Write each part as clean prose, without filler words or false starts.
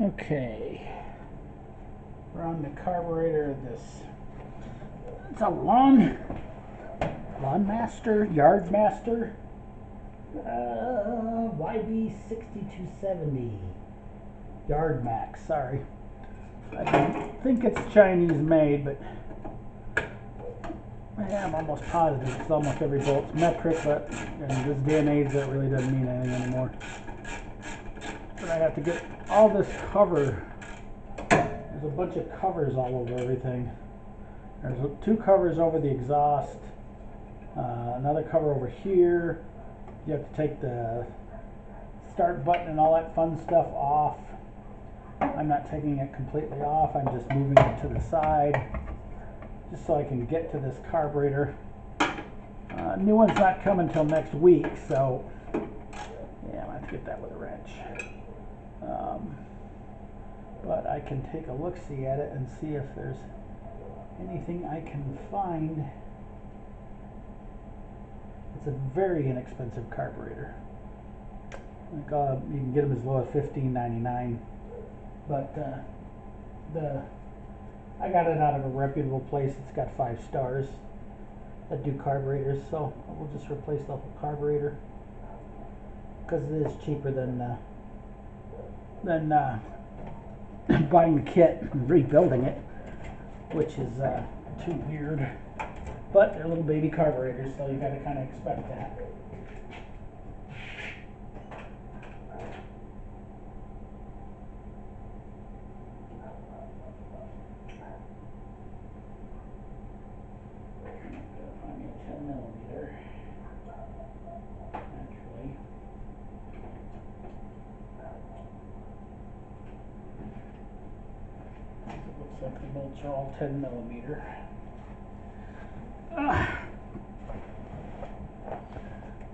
Okay, we're on the carburetor of this. It's a Lawn Master, Yardmaster, YB6270. Yardmax, sorry. I don't think it's Chinese made, but I'm almost positive it's almost every bolt's metric, but in this day and age that really doesn't mean anything anymore. But I have to get all this cover. There's a bunch of covers all over everything. There's 2 covers over the exhaust, another cover over here. You have to take the start button and all that fun stuff off. I'm not taking it completely off, I'm just moving it to the side just so I can get to this carburetor. New one's not coming until next week, so yeah, I'm going to have to get that with a wrench. But I can take a look-see at it and see if there's anything I can find. It's a very inexpensive carburetor. Like, you can get them as low as $15.99, but I got it out of a reputable place. It's got 5 stars that do carburetors, so we'll just replace the whole carburetor because it is cheaper than buying the kit and rebuilding it, which is too weird. But they're little baby carburetors, so you got to kind of expect that. Find me a 10mm, actually. It looks like the bolts are all 10mm.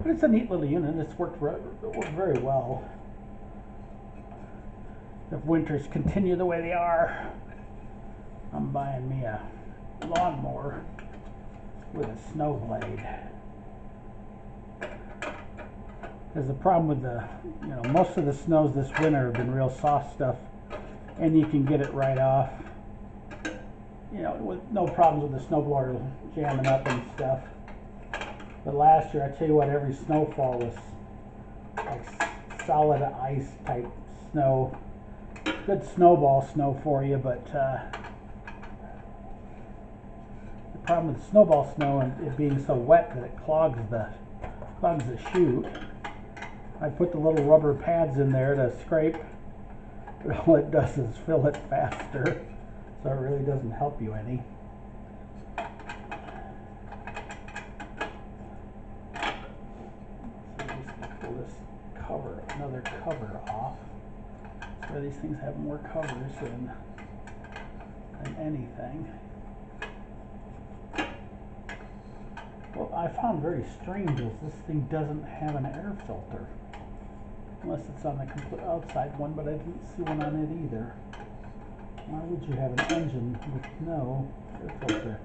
But it's a neat little unit. It's worked very well. If winters continue the way they are, I'm buying me a lawnmower with a snow blade. There's a problem with most of the snows this winter have been real soft stuff, and you can get it right off. With no problems with the snowblower jamming up and stuff. But last year, I tell you what, every snowfall was like solid ice type snow. Good snowball snow for you, but the problem with snowball snow and it being so wet that it clogs the chute. I put the little rubber pads in there to scrape, but all it does is fill it faster, so it really doesn't help you any. Another cover off. So these things have more covers than anything. What I found very strange is this thing doesn't have an air filter, unless it's on the complete outside one, but I didn't see one on it either. Why would you have an engine with no air filter?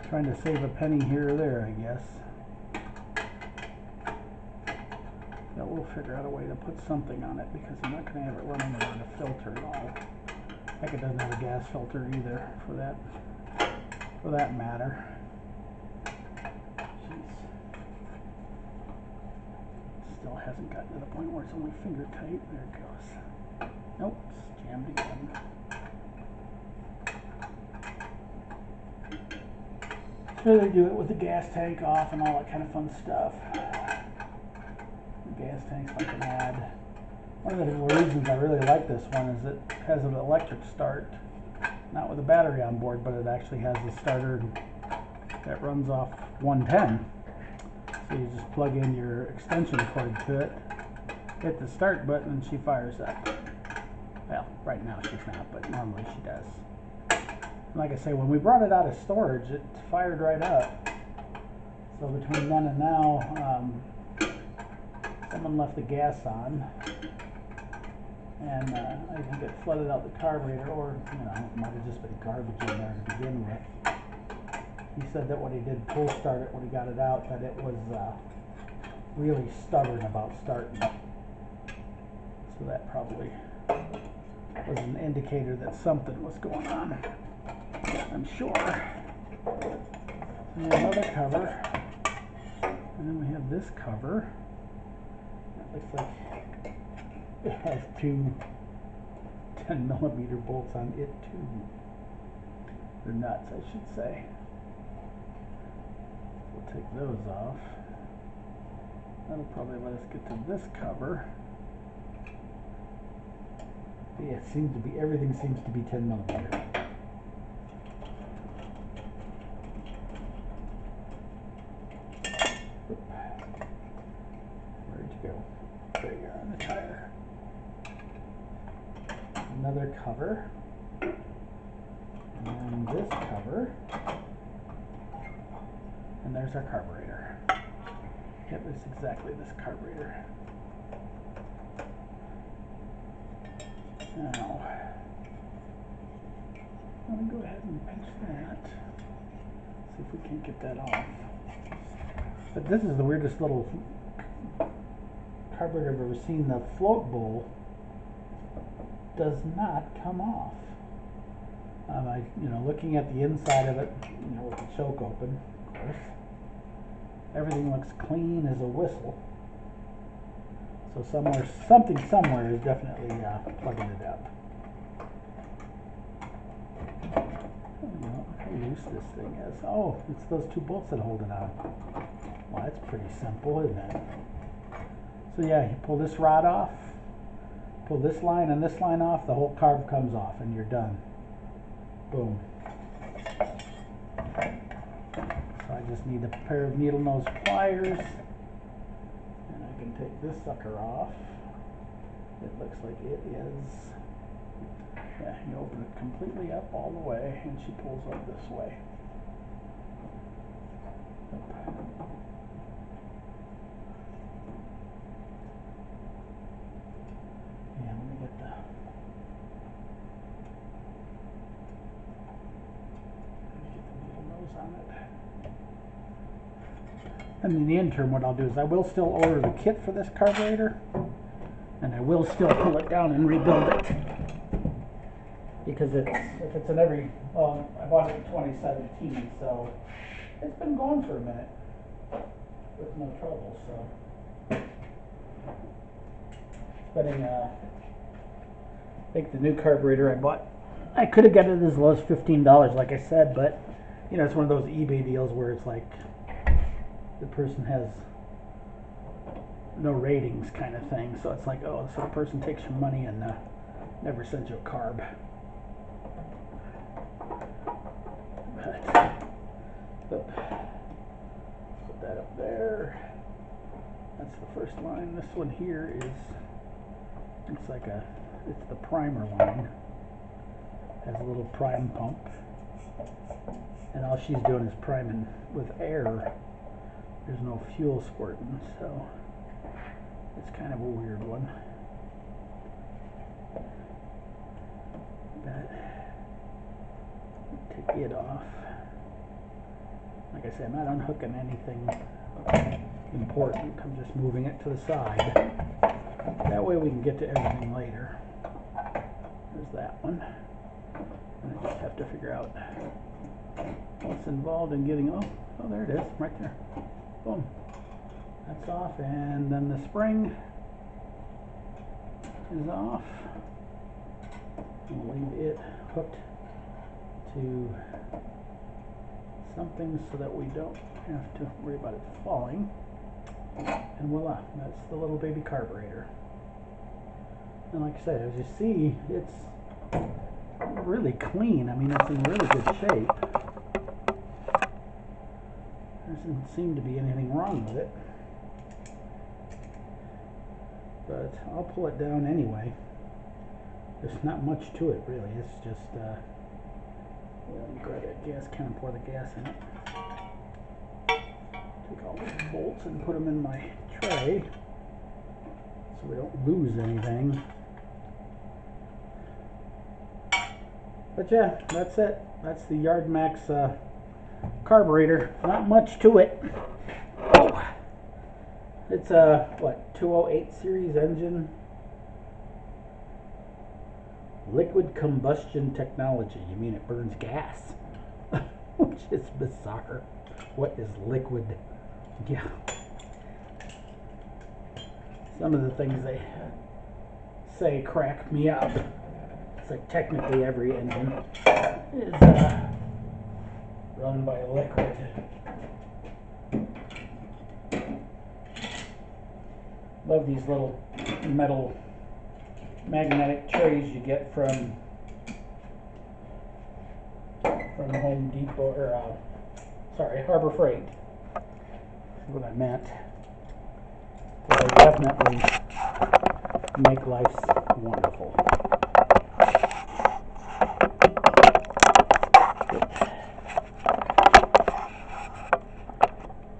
Trying to save a penny here or there, I guess. We'll figure out a way to put something on it because I'm not going to have it running without a filter at all. Heck, it doesn't have a gas filter either, for that matter. Jeez. Still hasn't gotten to the point where it's only finger tight. There it goes. Nope, it's jammed again. So they do it with the gas tank off and all that kind of fun stuff. Gas tank's like an ad. One of the reasons I really like this one is it has an electric start, not with a battery on board, but it actually has a starter that runs off 110. So you just plug in your extension cord to it, hit the start button, and she fires up. Well, right now she's not, but normally she does. And like I say, when we brought it out of storage, it fired right up. So between then and now, someone left the gas on, and I think it flooded out the carburetor, or it might have just been garbage in there to begin with. He said that when he did pull start it, when he got it out, that it was really stubborn about starting. So that probably was an indicator that something was going on, I'm sure. And another cover. And then we have this cover. That looks like it has two 10mm bolts on it too. Or nuts, I should say. We'll take those off. That'll probably let us get to this cover. Yeah, it seems to be, everything seems to be 10mm. Where'd you go? There you are on the tire. Another cover. And this cover. And there's our carburetor. Yep, it's exactly this carburetor. Now, I'm going to go ahead and pinch that. See if we can get that off. But this is the weirdest little carburetor I've ever seen. The float bowl does not come off. Looking at the inside of it, with the choke open, of course, everything looks clean as a whistle. So something somewhere is definitely plugging it up. I don't know how loose this thing is. Oh, it's those two bolts that hold it on. Well, that's pretty simple, isn't it? So yeah, you pull this rod off, pull this line and this line off, the whole carb comes off and you're done. Boom. So I just need a pair of needle nose pliers. And I can take this sucker off. It looks like it is. Yeah, you open it completely up all the way and she pulls up this way. Yeah, let me get the needle nose on it. And in the interim, what I'll do is I will still order the kit for this carburetor, and I will still pull it down and rebuild it. Because if it's in every, well, I bought it in 2017, so it's been going for a minute with no trouble, so. Spending, I think the new carburetor I bought, I could have got it as low as $15, like I said, but, it's one of those eBay deals where it's like, the person has no ratings kind of thing, so it's like, oh, so the person takes your money and never sends you a carb. But put that up there. That's the first line. This one here is, it's the primer line. Has a little prime pump, and all she's doing is priming with air. There's no fuel squirting, so it's kind of a weird one. But take it off. Like I said, I'm not unhooking anything important. I'm just moving it to the side. That way we can get to everything later. There's that one. And I just have to figure out what's involved in getting, oh, there it is, right there. Boom. That's off, and then the spring is off. We'll leave it hooked to something so that we don't have to worry about it falling. And voila, that's the little baby carburetor. And like I said, as you see, it's really clean. I mean, it's in really good shape. There doesn't seem to be anything wrong with it. But I'll pull it down anyway. There's not much to it really. It's just grab that gas can and pour the gas in it. Take all these bolts and put them in my tray so we don't lose anything. But yeah, that's it. That's the Yardmax carburetor. Not much to it. Oh, it's a what, 208 series engine. Liquid combustion technology. You mean it burns gas? Which is bizarre. What is liquid? Yeah. Some of the things they say crack me up. It's like technically every engine is run by liquid. Love these little metal magnetic trays you get from Home Depot, or sorry, Harbor Freight. That's what I meant. They definitely make life wonderful.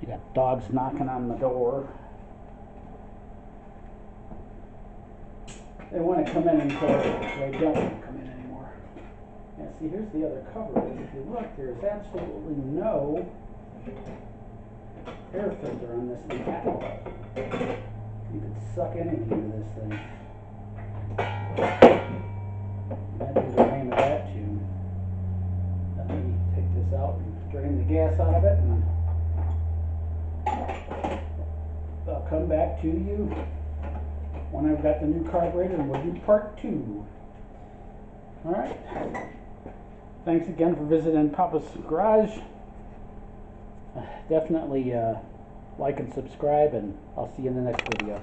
You got dogs knocking on the door. They want to come in until they don't want to come in anymore. Now see, here's the other cover. If you look, there's absolutely no air filter on this thing at all. You could suck anything into this thing. Imagine the name of that tune. Let me take this out and drain the gas out of it, and I'll come back to you when I've got the new carburetor, and we'll do part 2. Alright. Thanks again for visiting Papa's Garage. Definitely like and subscribe, and I'll see you in the next video.